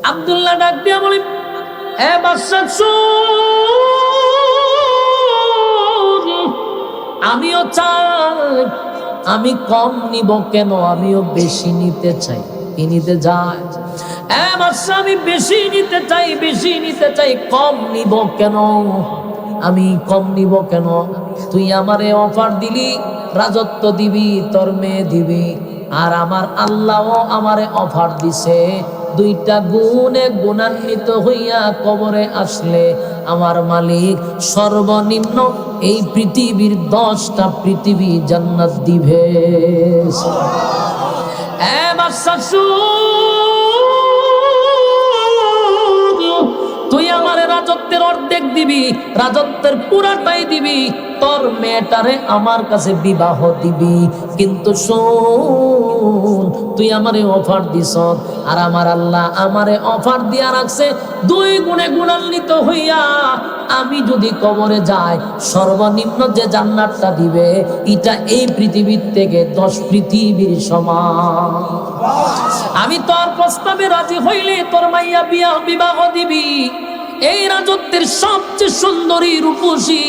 আব্দুল্লাহ ডাক দিয়া বলে, এ বাদশা শুন, আমিও চাই, আমি কম নিব কেন, আমিও বেশি নিতে চাই। কি নিতে চাই? বাদশা আমি বেশি নিতে চাই, বেশি নিতে চাই, কম নিব কেন, আমি কম নিব কেন? তুই আমারে অফার দিলি, রাজত্ব দিবি, তোর মেয়ে দিবি, আর আমার আল্লাহও আমারে অফার দিছে, দুইটা গুণে গুণান্বিত হইয়া কবরে আসলে আমার মালিক সর্বনিম্ন এই পৃথিবীর 10টা পৃথিবী জান্নাত দিবে। তুই আমার রাজত্বের অর্ধেক দিবি, রাজত্বের পুরাটাই দিবি, তোর মেয়েটারে আমার কাছে বিবাহ দিবি, কিন্তু শোন, তুই আমারে অফার দিস, আর আমার আল্লাহ আমারে অফার দিয়া রাখছে 2 গুণে গুণান্বিত হইয়া আমি যদি কবরে যাই, সর্বনিম্ন যে জান্নাতটা দিবে এটা এই পৃথিবীর থেকে 10 পৃথিবীর সমান। আমি তোর প্রস্তাবে রাজি হইলে তোর মাইয়া বিবাহ দিবি, এই রাজত্বের সবচেয়ে সুন্দরী রূপসী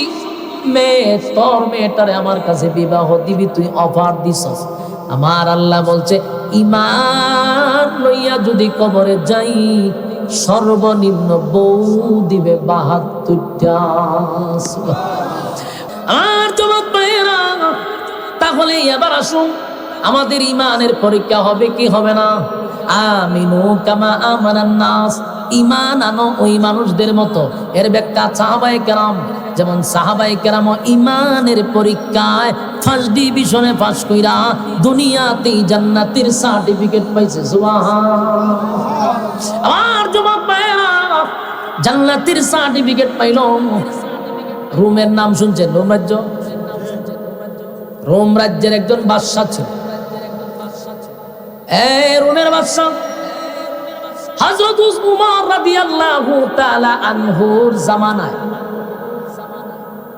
মেয়ে, তোর মেয়েটারে আমার কাছে বিবাহ দিবি, তুই অফার দিছস। আমার আল্লাহ বলছে, ঈমান লইয়া যদি কবরে যাই, সর্বনিম্ন বউ দিবে 72টা। আর যুবক ভাইয়েরা, তাহলে এবার আসুন, আমাদের ঈমানের পরীক্ষা হবে কি হবে না? আমিনু কামা আমানান নাস, ঈমান আনো ওই মানুষদের মতো। এর ব্যাখ্যা সাহাবায়ে কেরাম, যেমন সাহাবায়ে কেরাম ঈমানের পরীক্ষায় ফার্স্ট ডিভিশনে পাস কইরা দুনিয়াতেই জান্নাতের সার্টিফিকেট পাইছে। সুবহানাল্লাহ। আমার যুবক ভাইয়েরা, জান্নাতের সার্টিফিকেট পাইল। রোমের নাম শুনছেন? রোম রাজ্য, রোম রাজ্যের একজন বাদশা ছিল। এই রোমের বাদশা হযরত উমর রাদিয়াল্লাহু তাআলা আনহুর জামানায়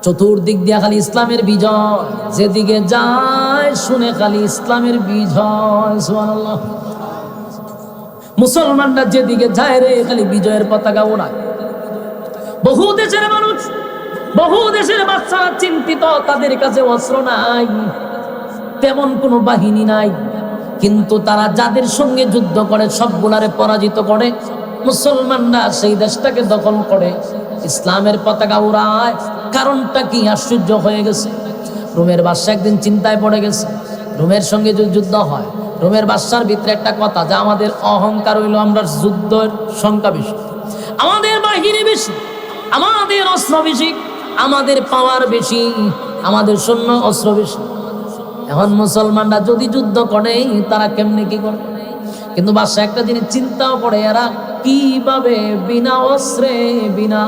চতুর্দিক দিয়ে খালি ইসলামের বিজয়, যেদিকে যায় শুনে খালি ইসলামের বিজয়। সুবহানাল্লাহ। মুসলমানরা যেদিকে যায় রে খালি বিজয়ের পতাকা ওড়ায়। বহু দেশের মানুষ, বহু দেশের বাচ্চারা চিন্তিত, তাদের কাছে অস্ত্র নাই, তেমন কোনো বাহিনী নাই, কিন্তু তারা যাদের সঙ্গে যুদ্ধ করে সবগুলারে পরাজিত করে। মুসলমানরা সেই দেশটাকে দখল করে, ইসলামের পতাকা উড়ায়। কারণটা কি? আশ্চর্য হয়ে গেছে। রোমের বাদশা একদিন চিন্তায় পড়ে গেছে। রোমের সঙ্গে যদি যুদ্ধ হয়, রোমের বাদশার ভিতরে একটা কথা, যে আমাদের অহংকার হইল আমরা যুদ্ধের সংখ্যা বেশি, আমাদের বাহিনী বেশি, আমাদের অস্ত্র বেশি, আমাদের পাওয়ার বেশি, আমাদের সৈন্য অস্ত্র বেশি। এখন মুসলমানরা যদি যুদ্ধ করে তারা কেমনে কি করে? কিন্তু বাদশা একটা জিনিস চিন্তাও করে, এরা কিভাবে বিনা অস্ত্রে বিনা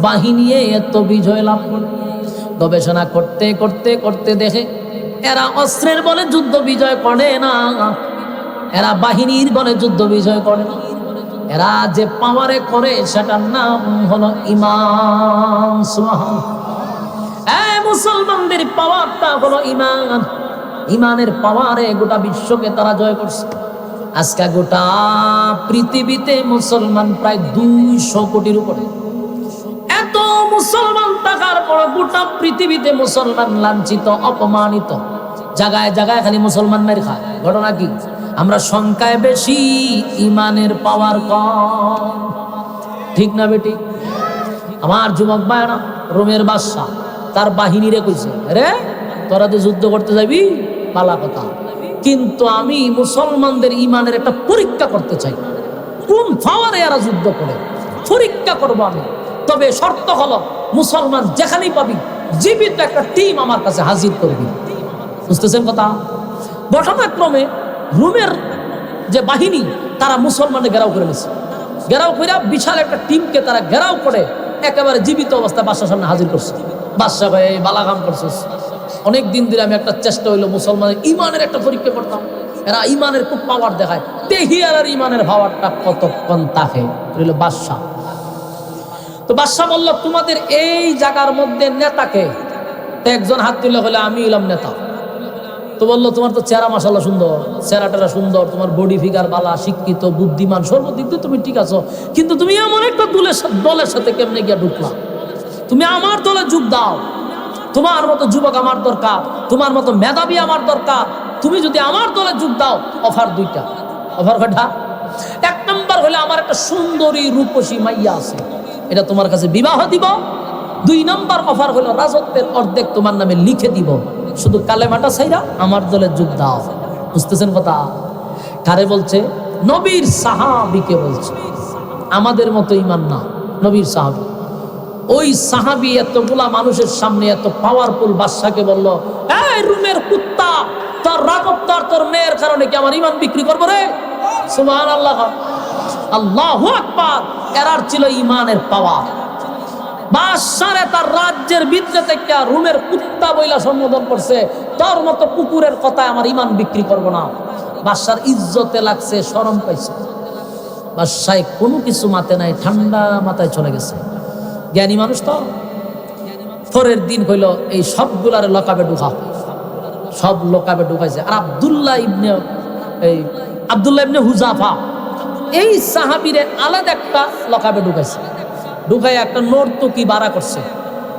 বাহিনী এত বিজয় লাভ করে। গবেষণা করতে করতে করতে দেখে এরা অস্ত্রের বলে যুদ্ধ বিজয় করে না, এরা বাহিনীর বলে যুদ্ধ বিজয় করে না, এরা যে পাওয়ারে করে সেটার নাম হলো ঈমান। সুবহানাল্লাহ। মুসলমানদের পাওয়ারটা হলো ঈমান। ঈমানের পাওয়ারে গোটা বিশ্বকে তারা জয় করছে। আজকে গোটা পৃথিবীতে মুসলমান প্রায় 200 কোটির উপরে। এত মুসলমান থাকার পর গোটা পৃথিবীতে মুসলমান লাঞ্ছিত, অপমানিত, জায়গায় জায়গায় খালি মুসলমান মেরে খায়। ঘটনা কি? আমরা সংখ্যায় বেশি, ঈমানের পাওয়ার কম। ঠিক না বেটি? আমার যুবক ভাইরা, রোমের বাদশা তার বাহিনীরে কইছে, রে তোরা তো যুদ্ধ করতে যাবি, পালা কথা, কিন্তু আমি মুসলমানদের ঈমানের একটা পরীক্ষা করতে চাই। কোন পাওয়ারে এরা যুদ্ধ করে পরীক্ষা করবো আমি। তবে শর্ত হলো, মুসলমান যেখানেই পাবি জীবিত একটা টিম আমার কাছে হাজির করবি। বুঝতেছেন কথা? ঘটনাক্রমে রোমের যে বাহিনী তারা মুসলমানদের ঘেরাও করে নিছে। ঘেরাও করে বিশাল একটা টিমকে তারা ঘেরাও করে একেবারে জীবিত অবস্থায় বাদশার সামনে হাজির করছে। বাদশা ভাই বালাগাম করছিস, অনেক দিন ধরে আমি একটা চেষ্টা হইলো মুসলমানের ঈমানের একটা পরীক্ষা করতাম। এরা ঈমানের খুব পাওয়ার দেখায়, দেখি আর ঈমানের পাওয়ারটা কতক্ষণ থাকে। বাদশা তো বাদশা বলল, তোমাদের এই জায়গার মধ্যে নেতাকে? তো একজন হাত তুলে হলে আমি এলাম নেতা। তো বললো তোমার তো চেহারা মাশাআল্লাহ সুন্দর, চেহারাটা সুন্দর, তোমার বডি ফিগার বালা, শিক্ষিত, বুদ্ধিমান, সর্বদিক দিয়ে তুমি ঠিক আছো, কিন্তু তুমি এমন একটা দলের সাথে কেমনে গিয়া ঢুকলা? তুমি আমার দলে যোগ দাও, তোমার মতো যুবক আমার দরকার, তোমার মতো মেধাবী আমার দরকার। তুমি যদি আমার দলে যোগ দাও, অফার দুইটা। অফার কয়টা? এক নম্বর হলে আমার একটা সুন্দরী রূপসী মাইয়া আছে, এটা তোমার কাছে বিবাহ দিব। দুই নম্বর অফার হলো রাজত্বের অর্ধেক তোমার নামে লিখে দিব, শুধু কালেমাটা ছাইরা আমার দলে যোগ দাও। বুঝতেছেন কথা? কারে বলছে? নবীর সাহাবীকে বলছে, আমাদের মতো ঈমান না, নবীর সাহাবী। ওই সাহাবী এতগুলা মানুষের সামনে এত পাওয়ারফুল বাদশাকে বলল, এই রুমের কুত্তা, তোর রাজত্ব আর তোর মেয়ের কারণে কি আমার ঈমান বিক্রি করবো রে? সুবহানাল্লাহ, আল্লাহু আকবার। এরার ছিল ঈমানের পাওয়ার। বাদশারে তার রাজ্যের ভিতরে থেকে রুমের কুত্তা বইলা সম্বোধন করছে, তোর মতো কুকুরের কথায় আমার ঈমান বিক্রি করব না। বাদশার ইজ্জতে লাগছে, শরম পাইছে। বাদশায় কোনো কিছু মাতে নাই, ঠান্ডা মাথায় চলে গেছে। জ্ঞানী মানুষ তো। পরের দিন হইল এই সবগুলার লকাবে ঢুকা, সব লোকাবে ঢুকাইছে। আর আব্দুল্লাহ ইবনে হুজাফা এই সাহাবীরে আলাদা একটা লকাবে ঢুকাইছে। ঢুকাই একটা নর্তকী বাড়া করছে।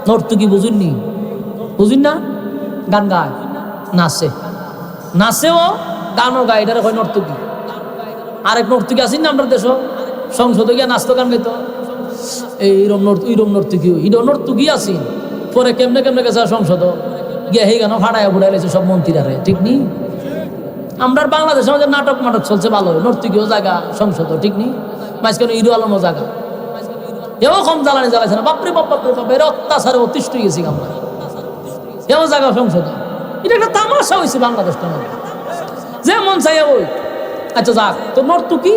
নর্তকী বুঝুননি? বুঝুন না? গান গায়, নাচে, নাচেও গানও গায়, এটারে হয় নর্তকী। আরেক নর্তকী আছেন না আমরা দেশ, সংসদে গিয়ে নাচতো, গান গাইতো, এইরম নর্তকী আছি। পরে কেমনে কেমনে গেছে সংসদ গিয়ে এই গান ফাটাইয়া ফুটাই লেছে সব মন্ত্রীরা, ঠিক নি? আমরা বাংলাদেশে আমাদের নাটক চলছে ভালো, নর্তকীয় জায়গা সংসদ, ঠিক নি? মাঝখানে হিরো আলমও জায়গা, এও কম জ্বালানি জ্বালাইছে না। বাপরে বাপ, বাপরে বাপ, এর অত্যাচারে অতিষ্ঠ গেছি আমরা। এও জায়গা সংসদ, এটা একটা তামাশা হয়েছে বাংলাদেশটা মধ্যে, যে মন চাইয়া ওই। আচ্ছা যাক, তো নর্তকী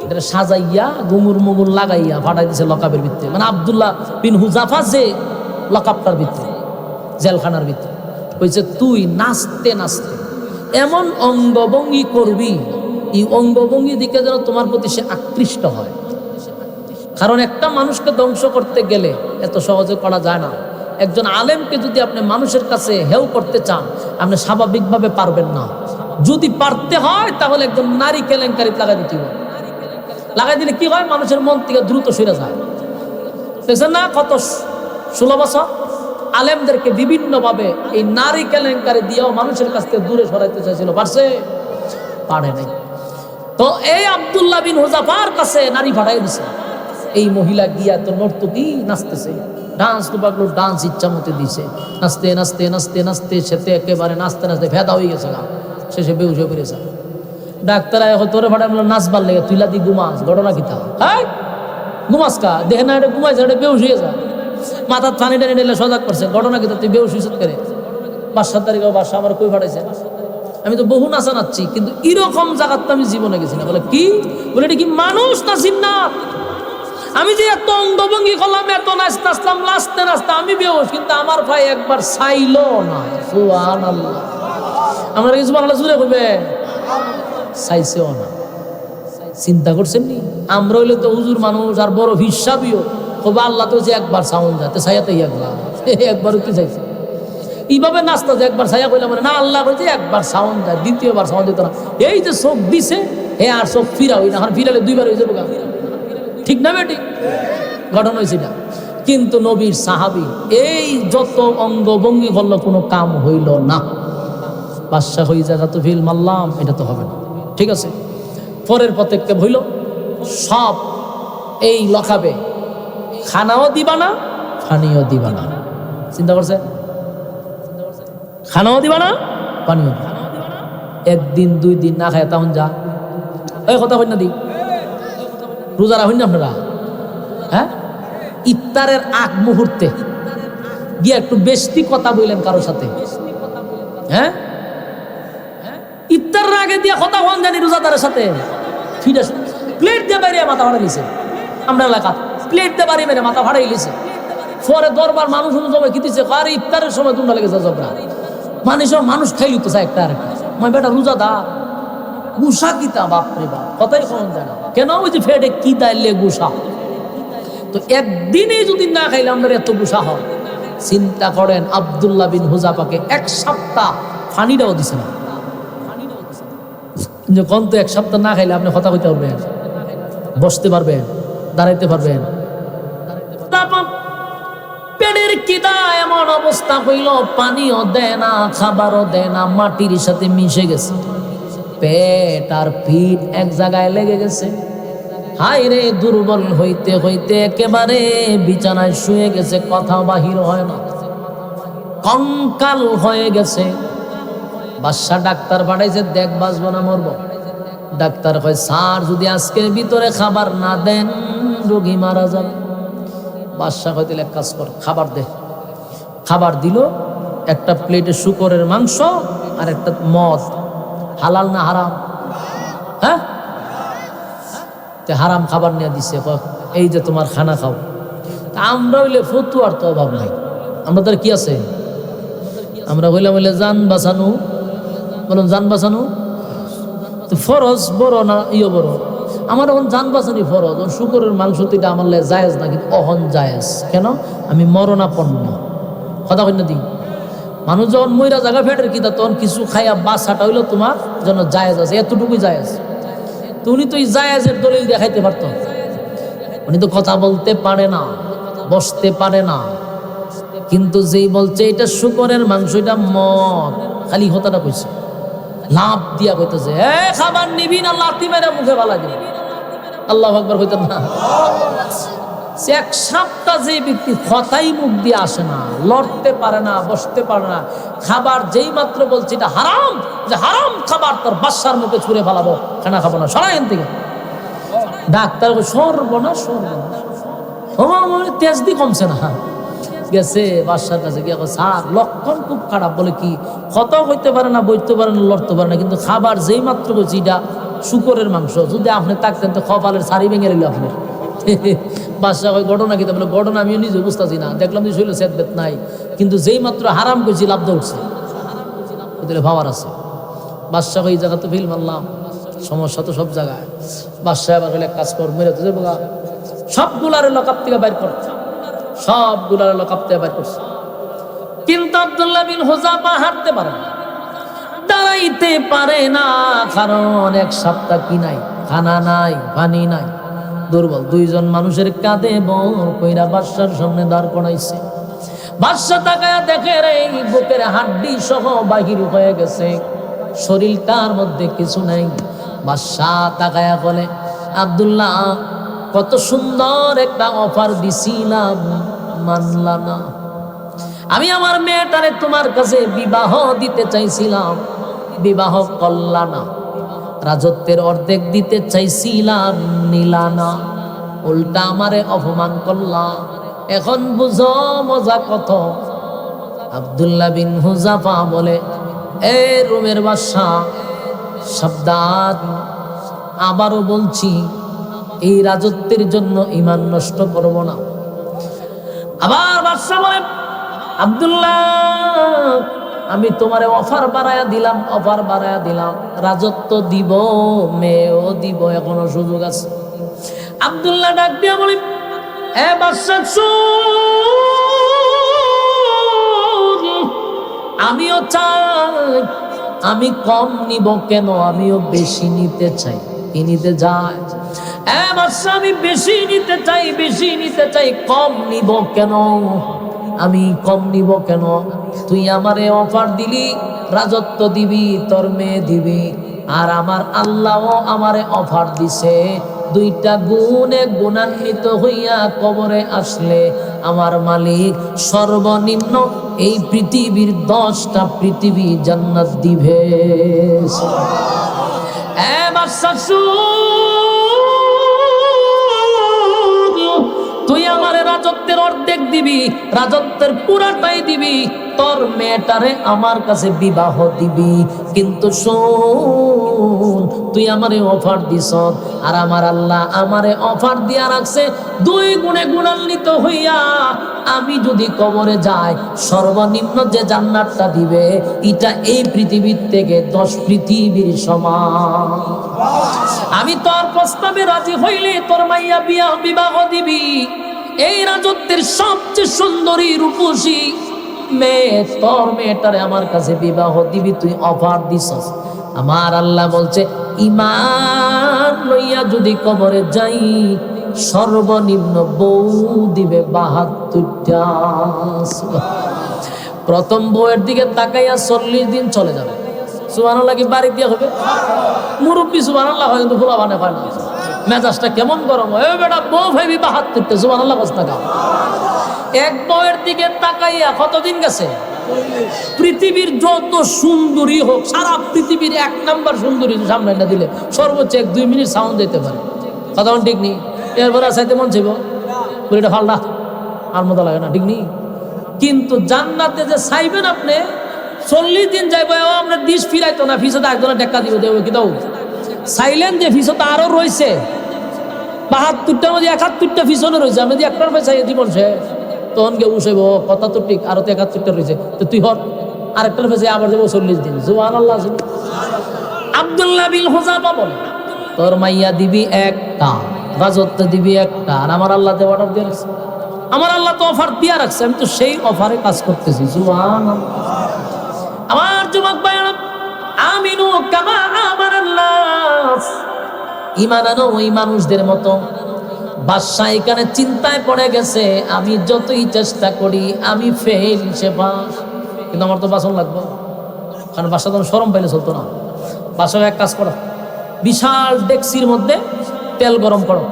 এটা সাজাইয়া গুমুর মুমুর লাগাইয়া ফাটাই দিছে লকাবের ভিতরে, মানে আব্দুল্লাহ বিন হুজাফা যে লকাবটার ভিতরে, জেলখানার ভিতরে। বলছে তুই নাচতে নাচতে এমন অঙ্গভঙ্গি করবি, এই অঙ্গভঙ্গি দিকে যেন তোমার প্রতি সে আকৃষ্ট হয়। কারণ একটা মানুষকে ধ্বংস করতে গেলে এত সহজে করা যায় না। একজন আলেমকে যদি আপনি মানুষের কাছে হেও করতে চান, আপনি স্বাভাবিকভাবে পারবেন না। যদি পারতে হয় তাহলে একজন নারী কেলেঙ্কারিতে লাগাই দিতে হবে। লাগাই দিলে কি হয়? মানুষের মন থেকে দ্রুত সরে যায়। দেখছেন না, কত 16 বছর আলেমদেরকে বিভিন্নভাবে এই নারী কেলেঙ্কারি দিয়েও মানুষের কাছ থেকে দূরে সরাইতে চাইছিল, পারছে? পারে নাই। তো এই আব্দুল্লাহ বিন হুজাফার কাছে নারী ফাটাই দিছে। এই মহিলা গিয়া তো নর্তকী নাচতেছে, ডান্স তো পাগলো, ডান্স ইচ্ছা মতে দিছে, নাচতে নাচতে নাচতে নাচতে সেতে একেবারে নাচতে নাচতে ভেদা হয়ে গেছে গা, শেষে বেউস হয়ে পড়েছে। ডাক্তার তোরে ফাটাই নাচবার লেগে তুইলা দি ঘুমাস, ঘটনা কি তা? হ্যাঁ ঘুমাস কা? দেখে না এটা ঘুমাইছে, এটা বেউস হয়ে যা, মাথার পানি টানি নিলে সজাগ করছে, ঘটনা কি তা? তুই বেউস হইছত করে? 5-7 তারিখে বাসা আমার কই ফাটাইছে? আমি তো বহু নাচা নাচছি, কিন্তু এরকম জায়গার তো আমি জীবনে গেছি না। বলে কি? বলে এটা কি মানুষ না জিন্নাত? আমি যে এত অঙ্গভঙ্গি করলাম, এত নাচতে আসলাম, নাচতে নাচতে আমি বেউস, কিন্তু আমার ভাই একবার চাইলো না। সুবহানাল্লাহ। আমরা কিছু বাংলা জুড়ে করবে, চাইছেও না। চিন্তা করছেন নি? আমরা হইলে তো হুজুর মানুষ আর বড় হিসাবিও কবে, আল্লাহ তো যে একবার সাউন্ড যাতে ছায়াতে একবার কি চাইছে এইভাবে নাচতে, যে একবার ছায়া কইলাম না, আল্লাহ কইছে একবার সাউন্ড যায়, দ্বিতীয়বার সাউন্ড দিত না। এই যে চোখ দিছে, হে আর চোখ ফিরা হই না, এখন ফিরালে 2 বার হয়ে যাবো, ঠিক না বেটি? ঘটনা হয়েছে না। কিন্তু নবীর সাহাবী এই যত অঙ্গভঙ্গি করলো কোনো কাম হইল না। বাদশা হয়ে জায়গা তো ফিল মারলাম, এটা তো হবে না, ঠিক আছে। পরের পদক্ষেপ হইল সব এই লখাবে, খানাও দিবা না, পানিও দিবা না। চিন্তা করছে? খানাও দিবা না, পানিও দিবা না। 1 দিন 2 দিন না খায় তখন যা, এই কথা হই না দি, রোজা রাখেন না আপনারা? হ্যাঁ, ইফতারের আগ মুহূর্তে গিয়ে একটু বেশি কথা বললেন কারোর সাথে। হ্যাঁ, ইফতারের আগে দিয়ে কথা হন জানি রোজাদারের সাথে, ফিরে প্লেট দিয়ে বাইরে মাথা ফাড়াই লিছে। আমরা এলাকা প্লেট দিয়ে বাড়ি মেরে মাথা ফাড়াই লিছে। পরে দরবার মানুষ জমে কি দিচ্ছে, আর ইফতারের সময় দুন্ডা লেগেছে জবরা, মানুষ খাই লিতে চায় একটা আরেকটা। মানে বেটা রোজাদার, গুসা কিতা, বাপরে বাপ, কথাই কমন যায় না কেন? ওই যে ফেটে কি দাইলে গুসা। তো একদিনে যদি না খাইলে আমাদের এত গুসা হয়। চিন্তা করেন, আব্দুল্লাহ বিন হুজাফাকে 1 সপ্তাহ পানিটাও দিছে না। যখন তো এক সপ্তাহ না খাইলে আপনি কথা কইতে পারবেন, বসতে পারবেন, দাঁড়াইতে পারবেন। পেটের কিদা এমন অবস্থা হইল, পানিও দেয় না, খাবারও দেয় না, মাটির সাথে মিশে গেছে। পেট আর পিঠ এক জায়গায় লেগে গেছে। হায় রে, দুর্বল হইতে হইতে একেবারে বিছানায় শুয়ে গেছে, কথা বাহির হয় না, কঙ্কাল হয়ে গেছে। বাদশা ডাক্তার পাঠাইছে, দেখ বাঁচবো না মরবো। ডাক্তার কয়, স্যার যদি আজকের ভিতরে খাবার না দেন রোগী মারা যাবে। বাদশা কয়, দিলে এক কাজ কর, খাবার দে। খাবার দিল, একটা প্লেটে শুকরের মাংস আর একটা মদ। হালাল না হারাম? হ্যাঁ, হারাম খাবার নিয়ে দিছে, এই যে তোমার খানা খাও। আমরা হইলে ফতুয়ার তো অভাব নাই, আমাদের কি আছে? আমরা হইলাম হইলে জান বাঁচানো, বলুন জান বাঁচানো ফরজ বড় না ইয়ে বড়? আমার এখন জান বাঁচানি ফরজ, শুকরের মাংস তিটা আমার লে জায়েজ না, কিন্তু অহন জায়েজ। কেন? আমি মরণাপন্ন, কথা কই না দিই। মানুষ যখন মইরা জায়গা ফেটের কিতা, তখন কিছু খাইয়া বাসাটা হইলো তোমার জন্য জায়েজ আছে, এতটুকুই জায়েজ। তো উনি তো এই জায়েজের দলিল দেখাইতে পারত। উনি তো কথা বলতে পারে না, বসতে পারে না, কিন্তু যেই বলছে এটা শুকরের মাংস, এটা মদ, খালি কথাটা কইছে, লাভ দিয়া কইতেছে, খাবার নিবি না লাথি মেরে মুখে ফালা দিবি। আল্লাহু আকবার কইতেন না? এক সপ্তাহ যে ব্যক্তি কথাই মুখ দিয়ে আসে না, লড়তে পারে না, বসতে পারে না, খাবার যেই মাত্র বলছে এটা হারাম, যে হারাম খাবার তোর বাসার মুখে ছুঁড়ে ফেলাবো, খানা খাবো না, সরাই এখান থেকে। ডাক্তার সর্বনাশ, সর্বনাশ, তেজ দি কমছে না। গেছে বাদশার কাছে গিয়ে, স্যার লক্ষণ খুব খারাপ। বলে কি? কত হইতে পারে না, বইতে পারে না, লড়তে পারে না, কিন্তু খাবার যেই মাত্র বলছি এটা শুকরের মাংস, যদি আপনি থাকতেন তো কপালের সারি ভেঙে রইল আপনার। বাদশা কয়, ঘটনা কি? বলে ঘটনা আমিও নিজে বুঝতেছি না, দেখলাম যে শৈল সেদবেত নাই, কিন্তু যেই মাত্র হারাম করছি লাভ উঠছে, ওদের ভাবার আছে। বাদশা কয়, এই জায়গা তো ফিল মারলাম, সমস্যা তো সব জায়গায়। বাদশা আবার হলে কাজ কর, মেরে তো যাবো, সবগুলার লকাপ থেকে বাইর করছে, সবগুলার লকাপ থেকে বাইর করছে। কিন্তু আব্দুল্লাহ বিন হুযাফা হাঁটতে পারে না, দাঁড়াইতে পারে না, কারণ এক সপ্তাহ কি নাই, খানা নাই, পানি নাই, দুর্বল। দুইজন মানুষের কাঁধে বল কইরা বাদশার সামনে দাঁড় করাইছে। বাদশা তাকায়া দেখে রে, বুকের হাড্ডি সহ বাহির হয়ে গেছে, শরীরটার মধ্যে কিছু নাই। বাদশা তাকায়া বলে, আব্দুল্লাহ কত সুন্দর একটা অফার দিছিলাম, মানলা না। আমি আমার মেয়েটারে তোমার কাছে বিবাহ দিতে চাইছিলাম, বিবাহ করলা না। রাজত্বের অর্ধেক দিতে চাইছিলাম, নিলা না, উল্টা আমারে অপমান করলা। এখন বুঝো মজা কত। আব্দুল্লাহ বিন হুযাফা বলে, এ রোমের বাদশা, সাবধান, আবারও বলছি, এই রাজত্বের জন্য ঈমান নষ্ট করব না। আবার বাদশা বলে, আব্দুল্লাহ আমি তোমারে অফার বাড়ায়া দিলাম, অফার বাড়ায়া দিলাম, রাজত্ব দিব, মেয়েও দিব, এখনো সুযোগ আছে। আব্দুল্লাহ ডাক দিয়া বলি, এ বাদশা আমিও চাই, আমি কম নিব কেন, আমিও বেশি নিতে চাই। কি নিতে যায়? বাদশা আমি বেশি নিতে চাই, বেশি নিতে চাই, কম নিব কেন, আমি কম নিব কেন? তুই আমারে অফার দিলি, রাজত্ব দিবি, তোর মেয়ে দিবি, আর আমার আল্লাহও আমারে অফার দিছে, দুইটা গুণে গুণান্বিত হইয়া কবরে আসলে আমার মালিক সর্বনিম্ন এই পৃথিবীর 10টা পৃথিবী জান্নাত দিবে। তুই আমার রাজত্বের অর্ধেক দিবি, রাজত্বের পুরাটাই দিবি, তোর মেয়েটারে আমার কাছে বিবাহ দিবি, কিন্তু শোন, তুই আমারে অফার দিস, আর আমার আল্লাহ আমারে অফার দিয়া রাখছে 2 গুণে গুণান্বিত হইয়া আমি যদি কবরে যাই, সর্বনিম্ন যে জান্নাতটা দিবে এটা এই পৃথিবীর থেকে 10 পৃথিবীর সমান। আমি তোর প্রস্তাবে রাজি হইলে তোর মাইয়া বিবাহ দিবি, এই রাজত্বের সবচেয়ে সুন্দরী রূপসী মেয়ে, তোর মেয়েটারে আমার কাছে বিবাহ দিবি, তুই অফার দিছস। আমার আল্লাহ বলছে ঈমান লইয়া যদি কবরে যাই, সর্বনিম্ন বউ দিবে 72টা। প্রথম বউয়ের দিকে তাকাইয়া 40 দিন চলে যাবে। সুবহানাল্লাহ কি বাড়ি দিয়ে হবে? মুরব্বী সুবহানাল্লাহ হয়, কিন্তু ফুলা বানে হয় না। মেজাজটা কেমন গরম হয়, বেটা বউ ভাইবি 72টা। সুবহানাল্লাহ কষ্ট টাকা। এক বউয়ের দিকে তাকাইয়া কতদিন গেছে? পৃথিবীর যত সুন্দরী হোক, সারা পৃথিবীর 1 নাম্বার সুন্দরী সামনে না দিলে সর্বোচ্চ 1-2 মিনিট সাউন্ড দিতে পারে। কথা ঠিক নেই। এরপরে চাইতে মন চাইব বুড়িটা ফালটা আর মতো লাগে না, ঠিক নেই। কিন্তু জান্নাতে যে চাইবেন আপনি 40 দিন যাইব, আপনার দিশ ফিরাইতো না, ফিসতে একজনের টেক্কা দিব দেব কি দাও চাইলেন যে ফিসতে আরো রয়েছে 72টার মধ্যে 71টা ফিসনে রয়েছে। আমি যদি একটার পয়সা জীবন শেষ, তখন কে উসাইব কথা তো ঠিক, আরো তো 71টা রয়েছে, তো তুই হর আরেকটার পয়সা আবার যাবো 40 দিন। সুবহানাল্লাহ। আব্দুল্লাহ বিন হুযাফা বলে, তোর মাইয়া দিবি একটা, রাজত্ব দিবি একটা, আর আমার আল্লাহ তো অর্ডার দিয়ে রাখছে। আমার আল্লাহ তো অফার দিয়া রাখছে, আমি তো সেই অফারে কাজ করতেছি। সুবহানাল্লাহ। আমার যুবক ভাইরা, আমিনু কামা আমানান নাস, ঈমান আনো ওই মানুষদের মতো। বাদশা এখানে চিন্তায় পড়ে গেছে, আমি যতই চেষ্টা করি আমি ফেল, সে পাস, কিন্তু আমার তো বাসন লাগবে। কারণ বাদশা তো শরম পাইলে চলতো না। বাদশা এক কাজ করো, বিশাল ডেকসির মধ্যে তেল গরম করো।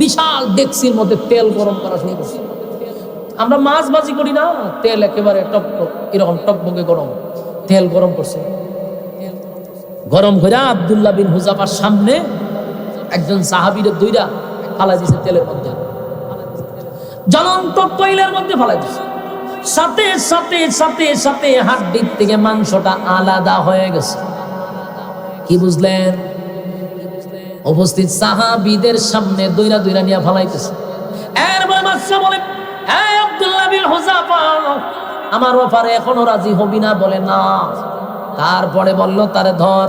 বিশাল ডেকসির মধ্যে তেল গরম করা শুরু করছে। আমরা মাছ ভাজি করি না, তেল একেবারে টপ টপ এরকম টকবকে গরম তেল গরম করছে। গরম করে আব্দুল্লাহ বিন হুযাফার সামনে একজন সাহাবীরে দুইটা ফালাই দিছে তেলের মধ্যে, জ্বলন্ত তৈলের মধ্যে ফালাই দিছে। সাথে সাথে সাথে সাথে হাড্ডির থেকে মাংসটা আলাদা হয়ে গেছে। কি বুঝলেন? উপস্থিত সাহাবীদের সামনে দইরা দইরা নিয়ে ফালাইতেছে। এরপর বাদশা বলে, এই আব্দুল্লাহ বিন হুযাফা, আমার ব্যাপারে এখনো রাজি হবি না? বলে না। তারপরে বলল, তারে ধর।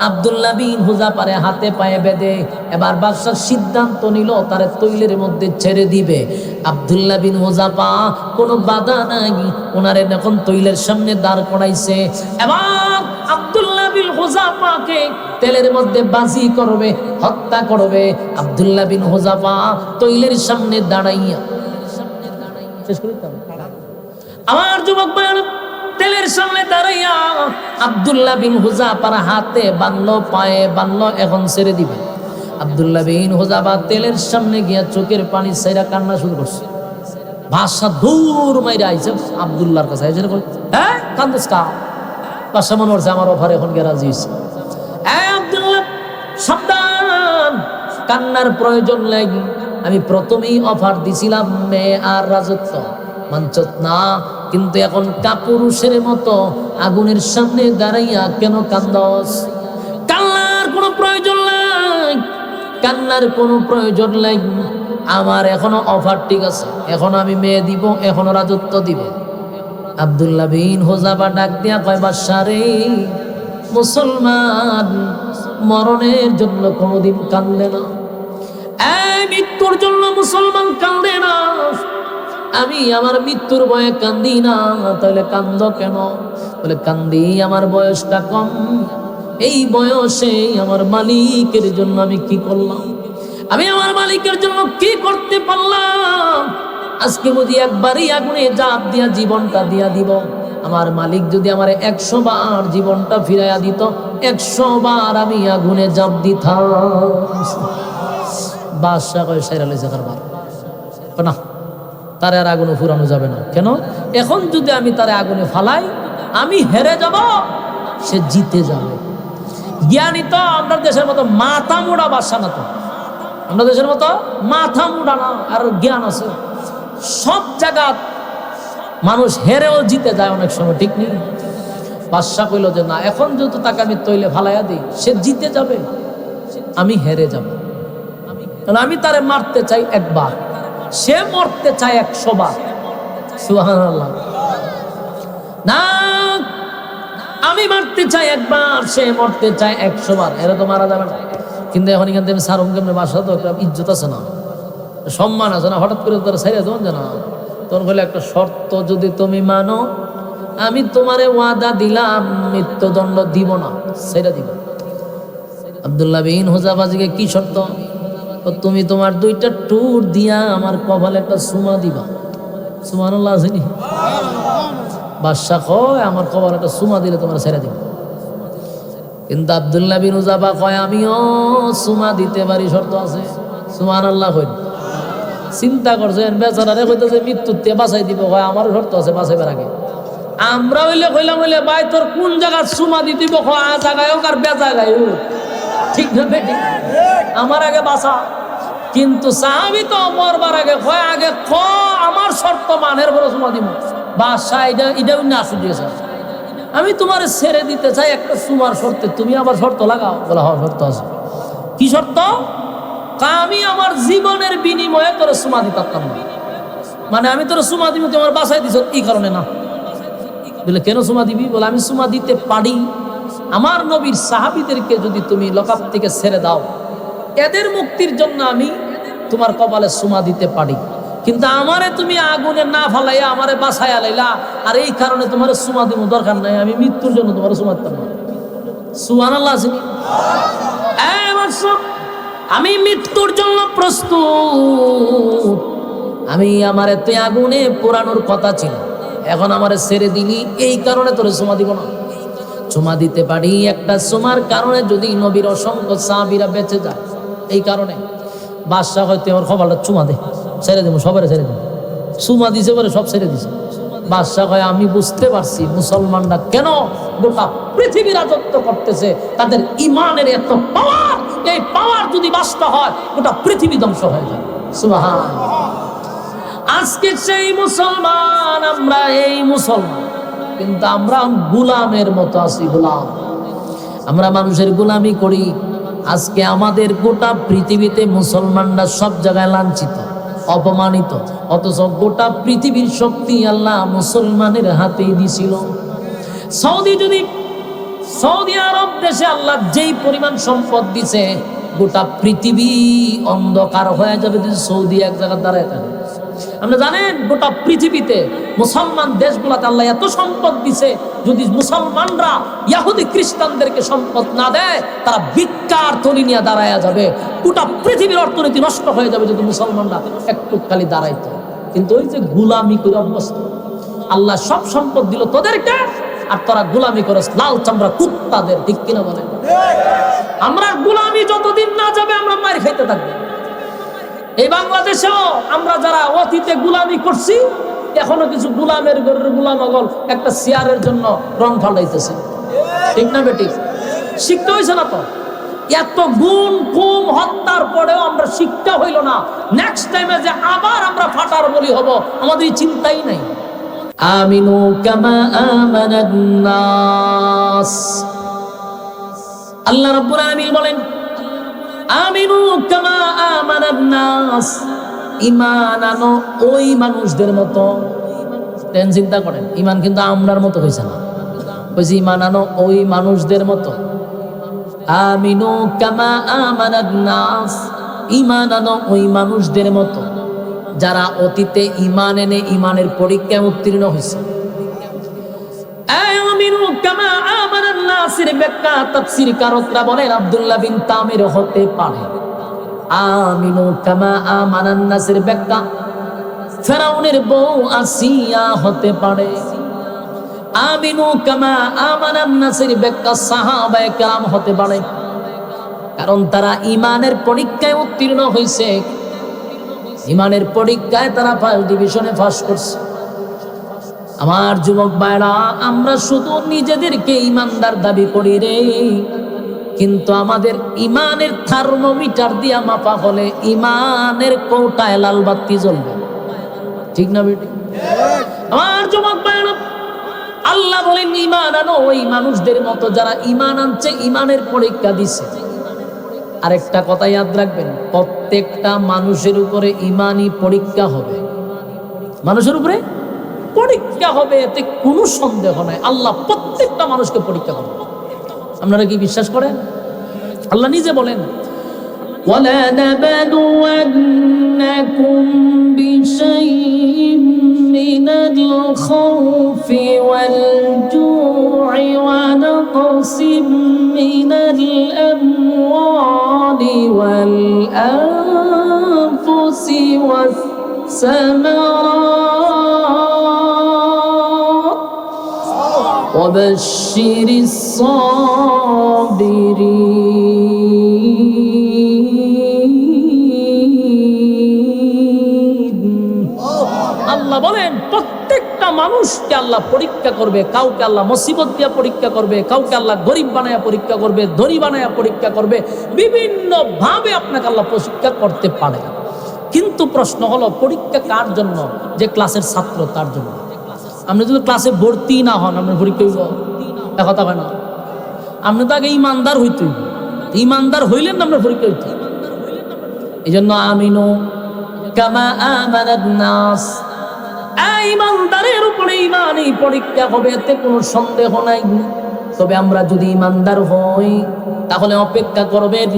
আব্দুল্লাহ বিন হুযাফারে হাতে পায়ে বেঁধে এবার বাদশার সিদ্ধান্ত নিল তারে তৈলের মধ্যে ছেড়ে দিবে। আব্দুল্লাহ বিন হুযাফা কোনো বাধা নাই, ওনারে এখন তৈলের সামনে দাঁড় করাইছে। এবার আব্দুল্লাহ বিন হুযাফাকে তেলের মধ্যে বাজি করবে, হত্যা করবে। আব্দুল্লাহ বিন হুযাফা তৈলের সামনে দাঁড়াইয়া, শেষ করে দাও আমার যুবক ভাইরা, তেলের সামনে দাঁড়াইয়া আব্দুল্লাহ বিন হুযাফার হাতে বানলো, পায়ে বানলো, এখন ছেড়ে দিবে। আব্দুল্লাহ বিন হুযাফা তেলের সামনে গিয়া চোখের পানি ছাইরা কান্না শুরু করছে। বাদশা দৌড় মাইরা আইছে আব্দুল্লাহর কাছে, আইছে কই, হ্যাঁ কান্দস কা? বাদশা মনে করছে আমার অফার এখন গিয়ে রাজি হইছে। এই আব্দুল্লাহ সাবধান, কান্নার প্রয়োজন নাই। আমি প্রথমেই অফার দিছিলাম মেয়ে আর রাজত্ব, মানছত না। কিন্তু এখন কাপুরুষের মতো আগুনের সামনে দাঁড়াইয়া কেন কান্দস? কান্নার কোনো প্রয়োজন নাই, কান্নার কোনো প্রয়োজন নাই। আমার এখনো অফার ঠিক আছে, এখনো আমি মেয়ে দিব, এখনো রাজত্ব দিব। আব্দুল্লাহ বিন হুযাফা ডাক দিয়া কয়, বাদশা রে, মুসলমান মরণের জন্য কোনোদিন কান্দে না, এই মৃত্যুর জন্য মুসলমান কান্দে না। আমি আমার মৃত্যুর ভয়ে কান্দি না, তাহলে কান্দ কেন? বলে, কান্দি আমার বয়সটা কম, এই বয়সে আমার মালিকের জন্য আমি কি করলাম, আমি আমার মালিকের জন্য কি করতে পারলাম? আজকে বুঝি একবারই আগুনে জাপ দিয়া জীবনটা দিয়া দিব। আমার মালিক যদি আমার 100 বার জীবনটা ফিরাইয়া দিত, 100 বার আমি আগুনে জাপ দিতাম। বাদশা কয়, সাইরা লইছে কারবার না, তারে আর আগুনে ফুরানো যাবে না। কেন? এখন যদি আমি তারে আগুনে ফালাই, আমি হেরে যাব, সে জিতে যাবে। জ্ঞানী তো আমরা দেশের মতো মাথা মোড়া বাদশা না, তো আমরা দেশের মতো মাথা মোড়া না, আর জ্ঞান আছে। সব জায়গা মানুষ হেরেও জিতে যায় অনেক সময়, ঠিক নেই? বাদশা কইল যে না, এখন যেহেতু তাকে আমি তৈলে ফালাইয়া দিই, সে জিতে যাবে, আমি হেরে যাব। আমি তারে মারতে চাই একবার, সে মরতে চায় 100 বার। সুবহানাল্লাহ। না, আমি মারতে চাই একবার, সে মরতে চায় 100 বার। এরা তো মারা যাবে না। কিন্তু এখন এখান থেকে সারুম কেমনে বাসা, তো একটা ইজ্জত আছে না, সম্মান আছে না। হঠাৎ করে তারা সাইরা দেবেন যে না, তো তোর হলে একটা শর্ত, যদি তুমি মানো আমি তোমারে ওয়াদা দিলাম মৃত্যুদণ্ড দিব না, সেটা দিব। আব্দুল্লাহ বিন হুযাফাকে কি শর্ত? তুমি তোমার 2টা টুর দিয়া আমার কপালে একটা সুমা দিবা। সুবহানাল্লাহ আসেনি? বাদশা কয় আমার কপালে একটা সুমা দিলে তোমার ছেড়ে দিব। কিন্তু আব্দুল্লাহ বিন হুযাফা কয় আমিও সুমা দিতে পারি, শর্ত আছে। সুবহানাল্লাহ কই। চিন্তা করছেন বেচারারে কইতেছে মৃত্যুতে বাঁচাই দিব, কয় আমারও শর্ত আছে বাঁচাইবার আগে। আমরা হইলে কইলাম হইলে ভাই তোর কোন জায়গায় সুমা দিতে দিব, কয় আ জায়গায় হোক আর বে জায়গায় হোক, ঠিক না বেটি? আমার আগে বাঁচা। কিন্তু সাহাবী তো মরবার আগে কয় আগে আমার শর্ত মানের বড় সুমা দিব। বাদশা এটাও না শুনিয়েছে, আমি তোমার ছেড়ে দিতে চাই একটা সুমার শর্তে, তুমি আবার শর্ত লাগাও। বলা হয় শর্ত আছে। কি শর্ত? আমি আমার জীবনের বিনিময়ে তোর সুমা দিতাম না। মানে আমি তোর সুমা দিব, তোমার বাসায় দিছ এই কারণে না। বলে কেন সুমা দিবি? বলে আমি সুমা দিতে পারি, আমার নবীর সাহাবীদেরকে যদি তুমি লকআপ থেকে ছেড়ে দাও, এদের মুক্তির জন্য আমি তোমার কপালে সুমা দিতে পারি। কিন্তু আমারে তুমি আগুনে না ফালাইয়া আমারে বাসায় আলাইলা, আর এই কারণে তোমার সুমা দিব দরকার নাই, আমি মৃত্যুর জন্য তোমার সুমা দিতাম না। সুবহানাল্লাহ আসেনি? আমি মৃত্যুর জন্য প্রস্তুত। আমি আমারে তুই আগুনে পোড়ানোর কথা ছিল, এখন আমারে ছেড়ে দিলি, এই কারণে তোরে সুমা দিব না। সুমা দিতে পারি, একটা সুমার কারণে যদি নবীর অসংখ্য সাহাবীরা বেঁচে যায়। এই কারণে বাদশা হয়তো আমার খবরটা চুমা দে, ছেড়ে দেবো, সবাই ছেড়ে দেবো। সুমা দিছে বলে সব ছেড়ে দিছে। বাদশা কয় আমি বুঝতে পারছি মুসলমানরা কেন গোটা পৃথিবী রাজত্ব করতেছে, তাদের ইমানের এত পাওয়ার। এই পাওয়ার যদি বাস্তব হয় গোটা পৃথিবী ধ্বংস হয়ে যায়। সুবহানাল্লাহ। আজকে সেই মুসলমান, আমরা এই মুসলমান, কিন্তু আমরা গোলামের মতো আছি। গোলাম, আমরা মানুষের গোলামি করি। আজকে আমাদের গোটা পৃথিবীতে মুসলমানরা সব জায়গায় লাঞ্ছিত, অপমানিত, অথচ গোটা পৃথিবীর শক্তি আল্লাহ মুসলমানের হাতেই দিছিল। সৌদি আরব দেশে আল্লাহ যেই পরিমাণ সম্পদ দিছে, গোটা পৃথিবী অন্ধকার হয়ে যাবে যদি সৌদি এক জায়গায় দাঁড়ায় থাকে। আপনি জানেন গোটা পৃথিবীতে মুসলমান দেশগুলোতে আল্লাহ এত সম্পদ দিছে, যদি মুসলমানরা ইহুদি খ্রিস্টানদেরকে সম্পদ না দেয়, তারা ভিক্ষার থলি নিয়ে দাঁড়ায় যাবে। গোটা পৃথিবীর অর্থনীতি নষ্ট হয়ে যাবে যদি মুসলমানরা একটু খালি দাঁড়াইতো। কিন্তু ওই যে গোলামি করে অভ্যস্ত, আল্লাহ সব সম্পদ দিল তোদেরকে, আর তোরা গোলামি করস লাল চামড়া কুত্তাদের। ঠিক কিনা বলেন? আমরা গোলামি যতদিন না যাবে আমরা মার খাইতে থাকবো। এই বাংলাদেশেও আমরা যারা অতীতে গোলামি করছি, এখনো কিছু গোলামের ঘরের গোলামগল একটা চেয়ারের জন্য রং ফালাইতেছে। ঠিক না বেটি? শিখতে হয়েছে না তো? এত গুণ খুম হত্যার পরেও আমরা শিক্ষা হইল না। নেক্সট টাইমে যে আবার আমরা ফাটার বলি হব, আমাদের চিন্তাই নাই। আমিনু কামা আমানান নাস। আল্লাহ রাব্বুল আলামিন বলেন আমিনু কামা আমানান নাস, ঈমান আনো ওই মানুষদের মতো। চিন্তা করেন, ঈমান কিন্তু আমরার মতো হইছে না, কইছি ঈমান আনো ওই মানুষদের মতো। আমিনু কামা আমানান নাস, ঈমান আনো ওই মানুষদের মতো যারা অতীতে ঈমান এনে ঈমানের পরীক্ষায় উত্তীর্ণ হয়েছে। আমিনু কামা আমানান নাসের ব্যাখ্যা তাফসীরকারকরা বলেন আব্দুল্লাহ বিন তামির হতে পারে। আমিনু কামা আমানান নাসের ব্যাখ্যা ফেরাউনের বউ আসিয়া হতে পারে। আমিনু কামা আমানান নাসের ব্যাখ্যা সাহাবায়ে কেরাম হতে পারে, কারণ তারা ঈমানের পরীক্ষায় উত্তীর্ণ হয়েছে। ঈমানের পরীক্ষায় তারা ফার্স্ট ডিভিশনে পাস করছে। আমার যুবক ভাইরা, আমরা শুধু নিজেদেরকে ঈমানদার দাবি করি রে, কিন্তু আমাদের ঈমানের থার্মোমিটার দিয়া মাপা হলে ঈমানের কৌটায় লাল বাতি জ্বলবে। ঠিক না বেটি? আমার যুবক ভাইরা, আল্লাহ বলেন ঈমান আনো ওই মানুষদের মতো যারা ঈমান আনছে, ঈমানের পরীক্ষা দিছে। আরেকটা কথা ইয়াদ রাখবেন, প্রত্যেকটা মানুষের উপরে ঈমানি পরীক্ষা হবে। মানুষের উপরে পরীক্ষা হবে, এতে কোনো সন্দেহ নাই। আল্লাহ প্রত্যেকটা মানুষকে পরীক্ষা করবে। আপনারা কি বিশ্বাস করেন? আল্লাহ নিজে বলেন وَلَنَبْلُوَنَّكُمْ بِشَيْءٍ الخوف والجوع ونقص من الأموال والأنفس والثمرات وبشر الصابرين আল্লাহ বলেন প্রত্যেকটা মানুষকে আল্লাহ পরীক্ষা করবে। কাউকে আল্লাহ মুসিবত দিয়ে পরীক্ষা করবে, কাউকে আল্লাহ গরিব বানায়া পরীক্ষা করবে, ধনী বানায়া পরীক্ষা করবে, বিভিন্ন ভাবে আপনাকে আল্লাহ পরীক্ষা করতে পারে। কিন্তু প্রশ্ন হলো পরীক্ষা কার জন্য? যে ক্লাসের ছাত্র তার জন্য। আপনি যদি ক্লাসে ভর্তি না হন আপনার পরীক্ষা হইব? কথা হয় না। আপনি তো আগে ইমানদার হইতে হইব, ইমানদার হইলেন না আপনার পরীক্ষা হইতে। এই জন্য আমিনু কামা আমানান নাস, ইমানদারের উপরে ইমান এই পরীক্ষা হবে, এতে কোনো সন্দেহ নাই। তবে আমরা যদি ইমানদার হই তাহলে অপেক্ষা করবেন,